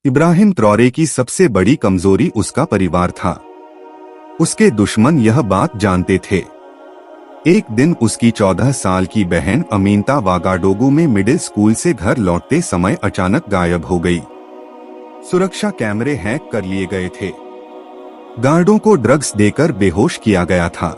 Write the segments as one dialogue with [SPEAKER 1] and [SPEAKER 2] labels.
[SPEAKER 1] इब्राहिम ट्रॉरे की सबसे बड़ी कमजोरी उसका परिवार था। उसके दुश्मन यह बात जानते थे। एक दिन उसकी 14 साल की बहन अमीनता वागाडोगू में मिडिल स्कूल से घर लौटते समय अचानक गायब हो गई। सुरक्षा कैमरे हैक कर लिए गए थे। गार्डों को ड्रग्स देकर बेहोश किया गया था।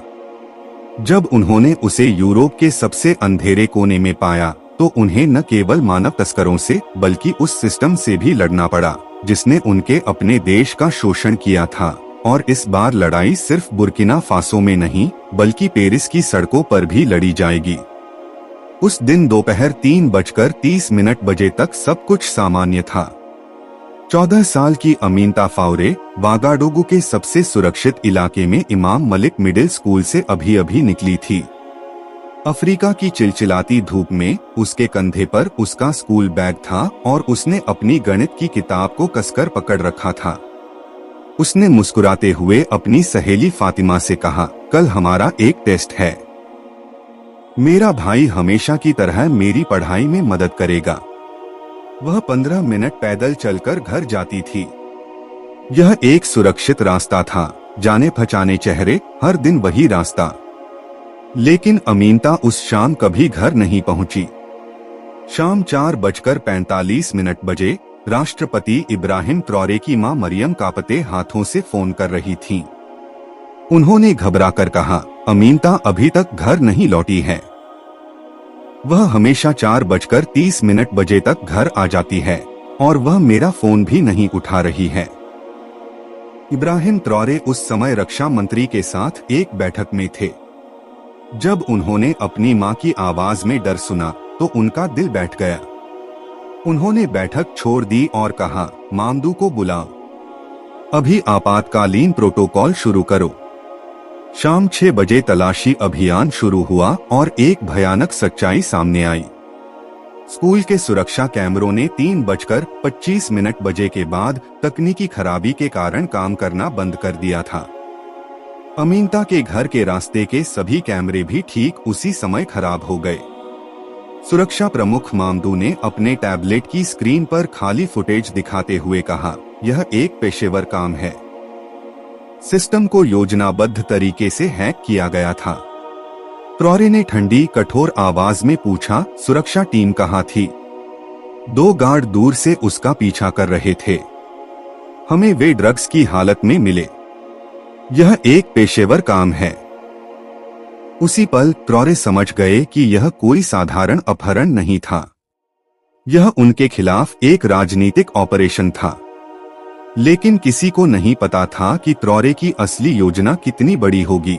[SPEAKER 1] जब उन्होंने उसे यूरोप के सबसे अंधेरे कोने में पाया तो उन्हें न केवल मानव तस्करों से बल्कि उस सिस्टम से भी लड़ना पड़ा जिसने उनके अपने देश का शोषण किया था। और इस बार लड़ाई सिर्फ बुर्किना फासो में नहीं बल्कि पेरिस की सड़कों पर भी लड़ी जाएगी। उस दिन दोपहर 3:30 बजे तक सब कुछ सामान्य था। 14 साल की अमीनता फाउरे वागाडोगू के सबसे सुरक्षित इलाके में इमाम मलिक मिडिल स्कूल से अभी अभी निकली थी। अफ्रीका की चिलचिलाती धूप में उसके कंधे पर उसका स्कूल बैग था और उसने अपनी गणित की किताब को कसकर पकड़ रखा था। उसने मुस्कुराते हुए अपनी सहेली फातिमा से कहा, कल हमारा एक टेस्ट है। मेरा भाई हमेशा की तरह मेरी पढ़ाई में मदद करेगा। वह 15 मिनट पैदल चलकर घर जाती थी। यह एक सुरक्षित रास्ता था, जाने पहचाने चेहरे, हर दिन वही रास्ता। लेकिन अमीनता उस शाम कभी घर नहीं पहुंची। शाम 4:45 बजे राष्ट्रपति इब्राहिम ट्रॉरे की मां मरियम कांपते हाथों से फोन कर रही थीं। उन्होंने घबराकर कहा, अमीनता अभी तक घर नहीं लौटी है। वह हमेशा 4:30 बजे तक घर आ जाती है और वह मेरा फोन भी नहीं उठा रही है। इब्राहिम ट्रॉरे उस समय रक्षा मंत्री के साथ एक बैठक में थे। जब उन्होंने अपनी मां की आवाज में डर सुना तो उनका दिल बैठ गया। उन्होंने बैठक छोड़ दी और कहा, मामदू को बुलाओ, अभी आपातकालीन प्रोटोकॉल शुरू करो। शाम 6 बजे तलाशी अभियान शुरू हुआ और एक भयानक सच्चाई सामने आई। स्कूल के सुरक्षा कैमरों ने 3:25 बजे के बाद तकनीकी खराबी के कारण काम करना बंद कर दिया था। अमीनता के घर के रास्ते के सभी कैमरे भी ठीक उसी समय खराब हो गए। सुरक्षा प्रमुख मामदू ने अपने टैबलेट की स्क्रीन पर खाली फुटेज दिखाते हुए कहा, यह एक पेशेवर काम है। सिस्टम को योजनाबद्ध तरीके से हैक किया गया था। ट्रॉरे ने ठंडी कठोर आवाज में पूछा, सुरक्षा टीम कहाँ थी? 2 गार्ड दूर से उसका पीछा कर रहे थे। हमें वे ड्रग्स की हालत में मिले। यह एक पेशेवर काम है। उसी पल ट्रॉरे समझ गए कि यह कोई साधारण अपहरण नहीं था। यह उनके खिलाफ एक राजनीतिक ऑपरेशन था। लेकिन किसी को नहीं पता था कि ट्रॉरे की असली योजना कितनी बड़ी होगी।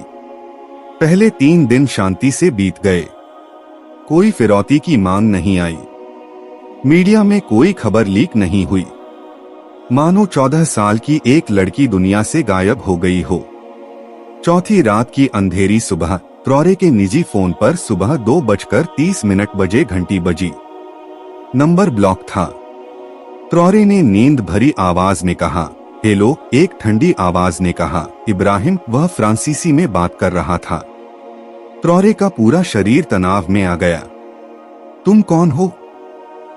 [SPEAKER 1] पहले 3 दिन शांति से बीत गए। कोई फिरौती की मांग नहीं आई। मीडिया में कोई खबर लीक नहीं हुई। मानो 14 साल की एक लड़की दुनिया से गायब हो गई हो। चौथी रात की अंधेरी सुबह ट्रॉरे के निजी फोन पर सुबह 2:30 बजे घंटी बजी। नंबर ब्लॉक था। ट्रॉरे ने नींद भरी आवाज में कहा, हेलो। एक ठंडी आवाज ने कहा, इब्राहिम। वह फ्रांसीसी में बात कर रहा था। ट्रॉरे का पूरा शरीर तनाव में आ गया। तुम कौन हो?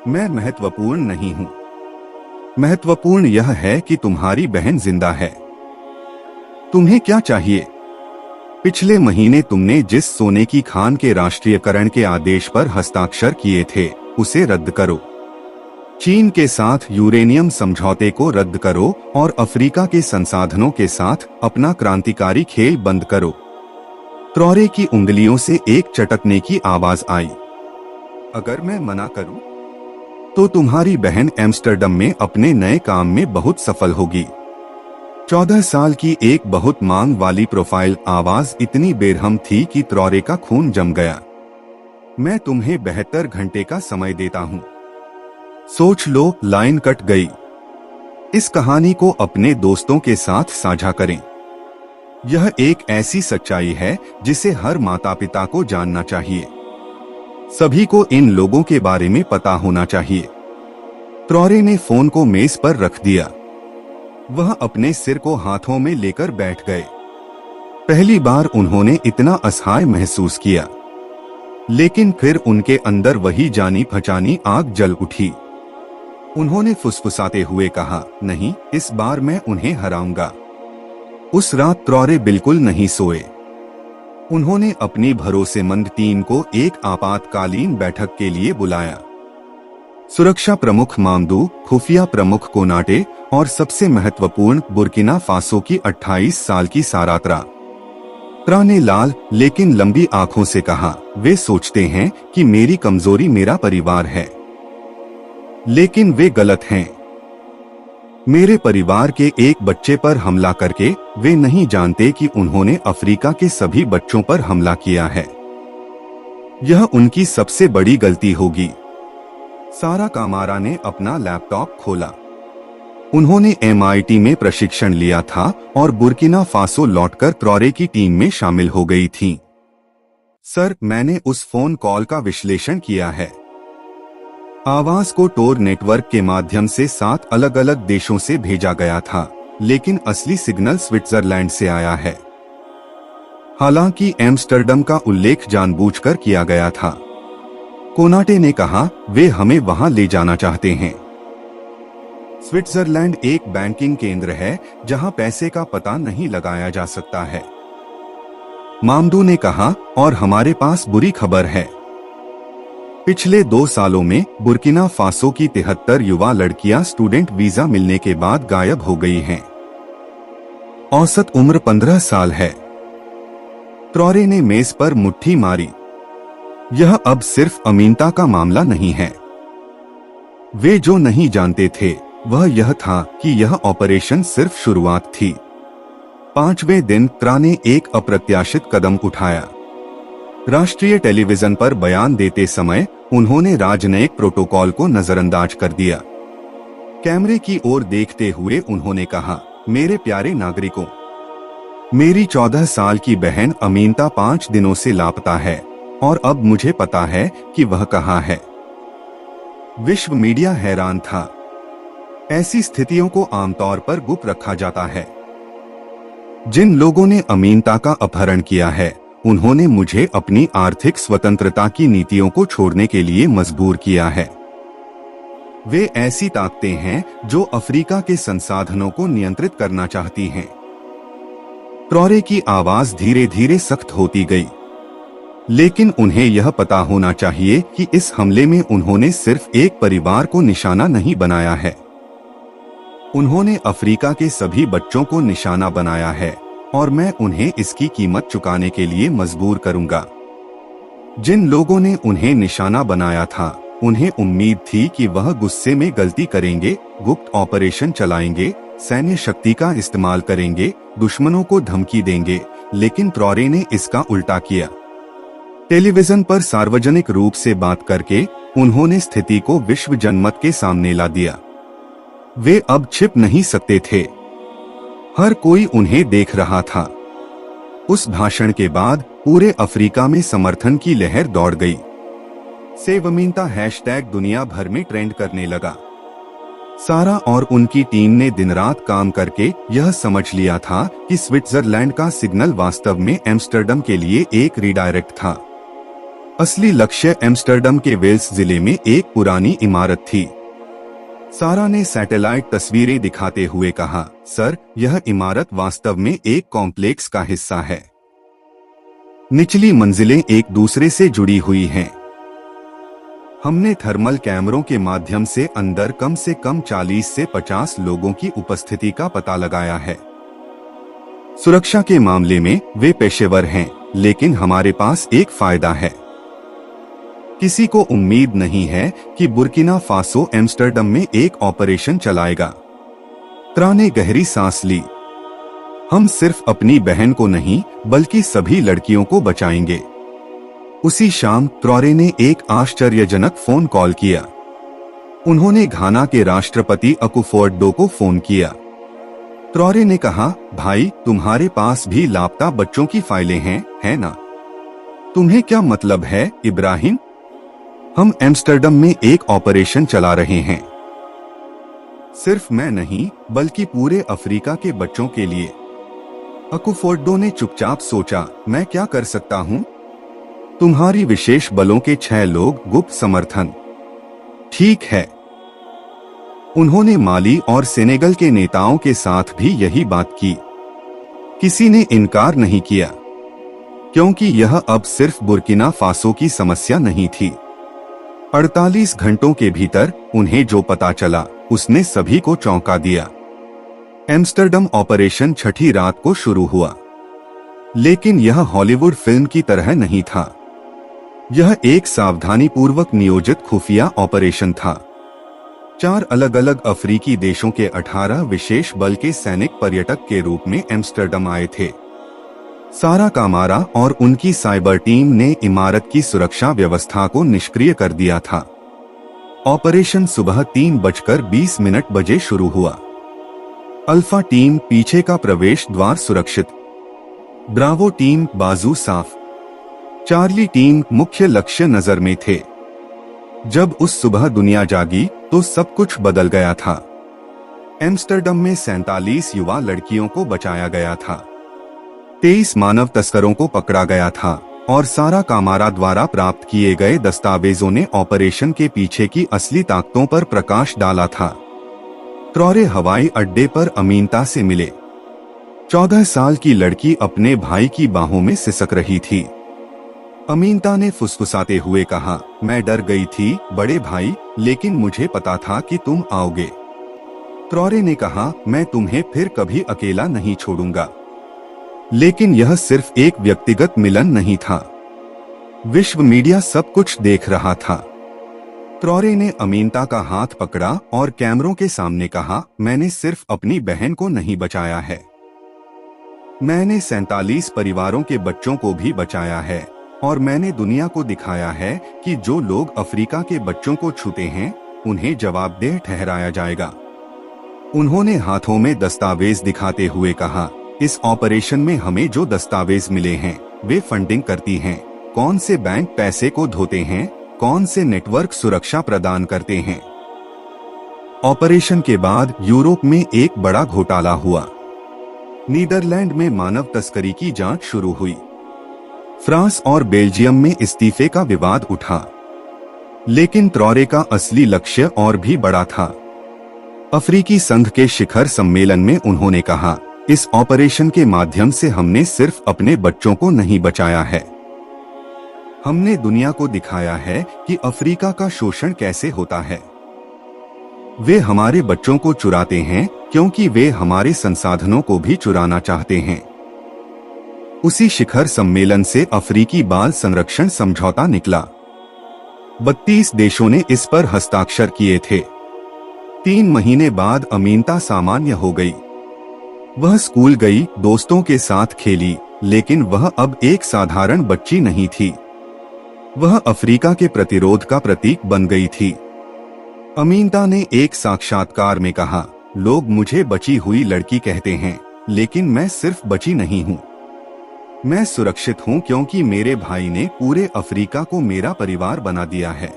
[SPEAKER 1] मैं महत्वपूर्ण नहीं हूँ। महत्वपूर्ण यह है कि तुम्हारी बहन जिंदा है। तुम्हें क्या चाहिए? पिछले महीने तुमने जिस सोने की खान के राष्ट्रीयकरण के आदेश पर हस्ताक्षर किए थे उसे रद्द करो। चीन के साथ यूरेनियम समझौते को रद्द करो और अफ्रीका के संसाधनों के साथ अपना क्रांतिकारी खेल बंद करो। ट्रॉरे की उंगलियों से एक चटकने की आवाज आई। अगर मैं मना करूं तो तुम्हारी बहन एम्स्टर्डम में अपने नए काम में बहुत सफल होगी। 14 साल की एक बहुत मांग वाली प्रोफाइल आवाज इतनी बेरहम थी कि ट्रॉरे का खून जम गया। मैं तुम्हें 72 घंटे का समय देता हूँ। सोच लो। लाइन कट गई। इस कहानी को अपने दोस्तों के साथ साझा करें। यह एक ऐसी सच्चाई है जिसे हर माता पिता को जानना चाहिए। सभी को इन लोगों के बारे में पता होना चाहिए। ट्रॉरे ने फोन को मेज पर रख दिया। वह अपने सिर को हाथों में लेकर बैठ गए। पहली बार उन्होंने इतना असहाय महसूस किया। लेकिन फिर उनके अंदर वही जानी पहचानी आग जल उठी। उन्होंने फुसफुसाते हुए कहा, नहीं, इस बार मैं उन्हें हराऊंगा। उस रात ट्रॉरे बिल्कुल नहीं सोए। उन्होंने अपनी भरोसेमंद टीम को एक आपातकालीन बैठक के लिए बुलाया। सुरक्षा प्रमुख मामदू, खुफिया प्रमुख कोनाटे और सबसे महत्वपूर्ण बुर्किना फासो की 28 साल की सारात्रा। त्रा ने लाल लेकिन लंबी आंखों से कहा, वे सोचते हैं कि मेरी कमजोरी मेरा परिवार है, लेकिन वे गलत हैं। मेरे परिवार के एक बच्चे पर हमला करके वे नहीं जानते कि उन्होंने अफ्रीका के सभी बच्चों पर हमला किया है। यह उनकी सबसे बड़ी गलती होगी। सारा कामारा ने अपना लैपटॉप खोला। उन्होंने MIT में प्रशिक्षण लिया था और बुर्किना फासो लौटकर ट्रॉरे की टीम में शामिल हो गई थीं। सर, मैंने उस फोन कॉल का विश्लेषण किया है। आवाज को टोर नेटवर्क के माध्यम से 7 अलग अलग देशों से भेजा गया था, लेकिन असली सिग्नल स्विट्जरलैंड से आया है। हालांकि एम्स्टर्डम का उल्लेख जानबूझकर किया गया था। कोनाटे ने कहा, वे हमें वहां ले जाना चाहते हैं। स्विट्जरलैंड एक बैंकिंग केंद्र है जहां पैसे का पता नहीं लगाया जा सकता है। मामदू ने कहा, और हमारे पास बुरी खबर है। पिछले 2 सालों में बुर्किना फासो की 73 युवा लड़कियां स्टूडेंट वीजा मिलने के बाद गायब हो गई हैं। औसत उम्र 15 साल है। ट्रॉरे ने मेज पर मुट्ठी मारी। यह अब सिर्फ अमीनता का मामला नहीं है। वे जो नहीं जानते थे वह यह था कि यह ऑपरेशन सिर्फ शुरुआत थी। 5वें दिन त्रा ने एक अप्रत्याशित कदम उठाया। राष्ट्रीय टेलीविजन पर बयान देते समय उन्होंने राजनयिक प्रोटोकॉल को नजरअंदाज कर दिया। कैमरे की ओर देखते हुए उन्होंने कहा, मेरे प्यारे नागरिकों, मेरी 14 साल की बहन अमीनता 5 दिनों से लापता है और अब मुझे पता है कि वह कहाँ है। विश्व मीडिया हैरान था। ऐसी स्थितियों को आमतौर पर गुप्त रखा जाता है। जिन लोगों ने अमीनता का अपहरण किया है उन्होंने मुझे अपनी आर्थिक स्वतंत्रता की नीतियों को छोड़ने के लिए मजबूर किया है। वे ऐसी ताकतें हैं जो अफ्रीका के संसाधनों को नियंत्रित करना चाहती हैं। ट्रॉरे की आवाज धीरे धीरे सख्त होती गई, लेकिन उन्हें यह पता होना चाहिए कि इस हमले में उन्होंने सिर्फ एक परिवार को निशाना नहीं बनाया है, उन्होंने अफ्रीका के सभी बच्चों को निशाना बनाया है और मैं उन्हें इसकी कीमत चुकाने के लिए मजबूर करूंगा। जिन लोगों ने उन्हें निशाना बनाया था उन्हें उम्मीद थी कि वह गुस्से में गलती करेंगे, गुप्त ऑपरेशन चलाएंगे, सैन्य शक्ति का इस्तेमाल करेंगे, दुश्मनों को धमकी देंगे, लेकिन ट्रॉरे ने इसका उल्टा किया। टेलीविजन पर सार्वजनिक रूप से बात करके उन्होंने स्थिति को विश्व जनमत के सामने ला दिया। वे अब छिप नहीं सकते थे। हर कोई उन्हें देख रहा था। उस भाषण के बाद पूरे अफ्रीका में समर्थन की लहर दौड़ गई। सेव अमीनता हैशटैग दुनिया भर में ट्रेंड करने लगा। सारा और उनकी टीम ने दिन रात काम करके यह समझ लिया था कि स्विट्जरलैंड का सिग्नल वास्तव में एम्स्टर्डम के लिए एक रीडायरेक्ट था। असली लक्ष्य एम्स्टर्डम के वेल्स जिले में एक पुरानी इमारत थी। सारा ने सैटेलाइट तस्वीरें दिखाते हुए कहा, सर, यह इमारत वास्तव में एक कॉम्प्लेक्स का हिस्सा है। निचली मंजिलें एक दूसरे से जुड़ी हुई हैं। हमने थर्मल कैमरों के माध्यम से अंदर कम से कम 40 से 50 लोगों की उपस्थिति का पता लगाया है। सुरक्षा के मामले में वे पेशेवर हैं, लेकिन हमारे पास एक फायदा है। किसी को उम्मीद नहीं है कि बुर्किना फासो एम्स्टर्डम में एक ऑपरेशन चलाएगा। त्रा ने गहरी सांस ली। हम सिर्फ अपनी बहन को नहीं बल्कि सभी लड़कियों को बचाएंगे। उसी शाम ट्रॉरे ने एक आश्चर्यजनक फोन कॉल किया। उन्होंने घाना के राष्ट्रपति अकुफो-एडो को फोन किया। ट्रॉरे ने कहा, भाई, तुम्हारे पास भी लापता बच्चों की फाइलें हैं, है ना? तुम्हें क्या मतलब है, इब्राहिम? हम एम्स्टर्डम में एक ऑपरेशन चला रहे हैं। सिर्फ मैं नहीं बल्कि पूरे अफ्रीका के बच्चों के लिए। अकुफो-एडो ने चुपचाप सोचा, मैं क्या कर सकता हूं? तुम्हारी विशेष बलों के 6 लोग, गुप्त समर्थन। ठीक है। उन्होंने माली और सेनेगल के नेताओं के साथ भी यही बात की। किसी ने इनकार नहीं किया, क्योंकि यह अब सिर्फ बुर्किना फासो की समस्या नहीं थी। 48 घंटों के भीतर उन्हें जो पता चला उसने सभी को चौंका दिया। एम्स्टर्डम ऑपरेशन छठी रात को शुरू हुआ, लेकिन यह हॉलीवुड फिल्म की तरह नहीं था। यह एक सावधानीपूर्वक नियोजित खुफिया ऑपरेशन था। 4 अलग अलग अफ्रीकी देशों के 18 विशेष बल के सैनिक पर्यटक के रूप में एम्स्टर्डम आए थे। सारा कामारा और उनकी साइबर टीम ने इमारत की सुरक्षा व्यवस्था को निष्क्रिय कर दिया था। ऑपरेशन सुबह 3:20 बजे शुरू हुआ। अल्फा टीम पीछे का प्रवेश द्वार सुरक्षित, ब्रावो टीम बाजू साफ, चार्ली टीम मुख्य लक्ष्य नजर में थे। जब उस सुबह दुनिया जागी तो सब कुछ बदल गया था। एम्स्टर्डम में 47 युवा लड़कियों को बचाया गया था, 23 मानव तस्करों को पकड़ा गया था और सारा कामारा द्वारा प्राप्त किए गए दस्तावेजों ने ऑपरेशन के पीछे की असली ताकतों पर प्रकाश डाला था। ट्रॉरे हवाई अड्डे पर अमीनता से मिले। 14 साल की लड़की अपने भाई की बाहों में सिसक रही थी। अमीनता ने फुसफुसाते हुए कहा, मैं डर गई थी बड़े भाई, लेकिन मुझे पता था कि तुम आओगे। ट्रॉरे ने कहा, मैं तुम्हें फिर कभी अकेला नहीं छोड़ूंगा। लेकिन यह सिर्फ एक व्यक्तिगत मिलन नहीं था। विश्व मीडिया सब कुछ देख रहा था। ट्रॉरे ने अमीनता का हाथ पकड़ा और कैमरों के सामने कहा, मैंने सिर्फ अपनी बहन को नहीं बचाया है, मैंने 47 परिवारों के बच्चों को भी बचाया है और मैंने दुनिया को दिखाया है कि जो लोग अफ्रीका के बच्चों को छूते हैं उन्हें जवाबदेह ठहराया जाएगा। उन्होंने हाथों में दस्तावेज दिखाते हुए कहा, इस ऑपरेशन में हमें जो दस्तावेज मिले हैं वे फंडिंग करती हैं, कौन से बैंक पैसे को धोते हैं, कौन से नेटवर्क सुरक्षा प्रदान करते हैं। ऑपरेशन के बाद यूरोप में एक बड़ा घोटाला हुआ। नीदरलैंड में मानव तस्करी की जांच शुरू हुई। फ्रांस और बेल्जियम में इस्तीफे का विवाद उठा। लेकिन ट्रॉरे का असली लक्ष्य और भी बड़ा था। अफ्रीकी संघ के शिखर सम्मेलन में उन्होंने कहा, इस ऑपरेशन के माध्यम से हमने सिर्फ अपने बच्चों को नहीं बचाया है, हमने दुनिया को दिखाया है कि अफ्रीका का शोषण कैसे होता है। वे हमारे बच्चों को चुराते हैं क्योंकि वे हमारे संसाधनों को भी चुराना चाहते हैं। उसी शिखर सम्मेलन से अफ्रीकी बाल संरक्षण समझौता निकला। 32 देशों ने इस पर हस्ताक्षर किए थे। 3 महीने बाद अमीनता सामान्य हो गई। वह स्कूल गई, दोस्तों के साथ खेली, लेकिन वह अब एक साधारण बच्ची नहीं थी। वह अफ्रीका के प्रतिरोध का प्रतीक बन गई थी। अमीनता ने एक साक्षात्कार में कहा, लोग मुझे बची हुई लड़की कहते हैं, लेकिन मैं सिर्फ बची नहीं हूँ, मैं सुरक्षित हूँ क्योंकि मेरे भाई ने पूरे अफ्रीका को मेरा परिवार बना दिया है।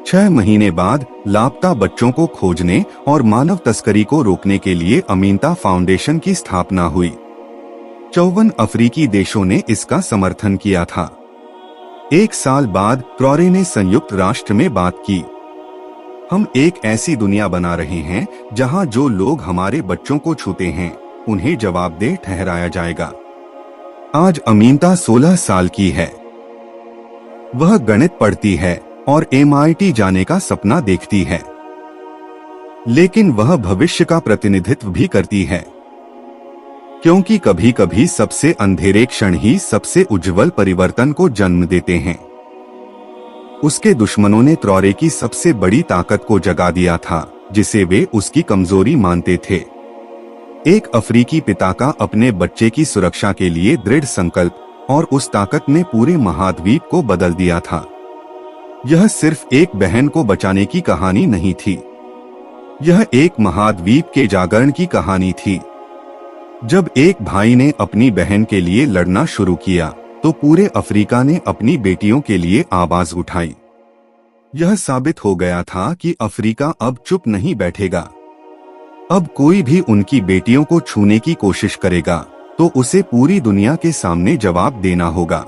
[SPEAKER 1] 6 महीने बाद लापता बच्चों को खोजने और मानव तस्करी को रोकने के लिए अमीनता फाउंडेशन की स्थापना हुई। 54 अफ्रीकी देशों ने इसका समर्थन किया था। 1 साल बाद ट्रॉरे ने संयुक्त राष्ट्र में बात की, हम एक ऐसी दुनिया बना रहे हैं जहां जो लोग हमारे बच्चों को छूते हैं उन्हें जवाबदेह ठहराया जाएगा। आज अमीनता 16 साल की है। वह गणित पढ़ती है और MIT जाने का सपना देखती है, लेकिन वह भविष्य का प्रतिनिधित्व भी करती है, क्योंकि कभी कभी सबसे अंधेरे क्षण ही सबसे उज्जवल परिवर्तन को जन्म देते हैं। उसके दुश्मनों ने ट्रॉरे की सबसे बड़ी ताकत को जगा दिया था, जिसे वे उसकी कमजोरी मानते थे। एक अफ्रीकी पिता का अपने बच्चे की सुरक्षा के लिए दृढ़ संकल्प, और उस ताकत ने पूरे महाद्वीप को बदल दिया था। यह सिर्फ एक बहन को बचाने की कहानी नहीं थी, यह एक महाद्वीप के जागरण की कहानी थी। जब एक भाई ने अपनी बहन के लिए लड़ना शुरू किया तो पूरे अफ्रीका ने अपनी बेटियों के लिए आवाज उठाई। यह साबित हो गया था कि अफ्रीका अब चुप नहीं बैठेगा। अब कोई भी उनकी बेटियों को छूने की कोशिश करेगा तो उसे पूरी दुनिया के सामने जवाब देना होगा।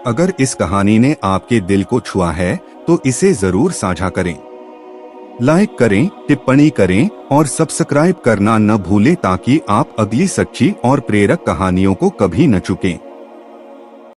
[SPEAKER 1] अगर इस कहानी ने आपके दिल को छुआ है तो इसे जरूर साझा करें। लाइक करें, टिप्पणी करें और सब्सक्राइब करना न भूलें ताकि आप अगली सच्ची और प्रेरक कहानियों को कभी न चुकें।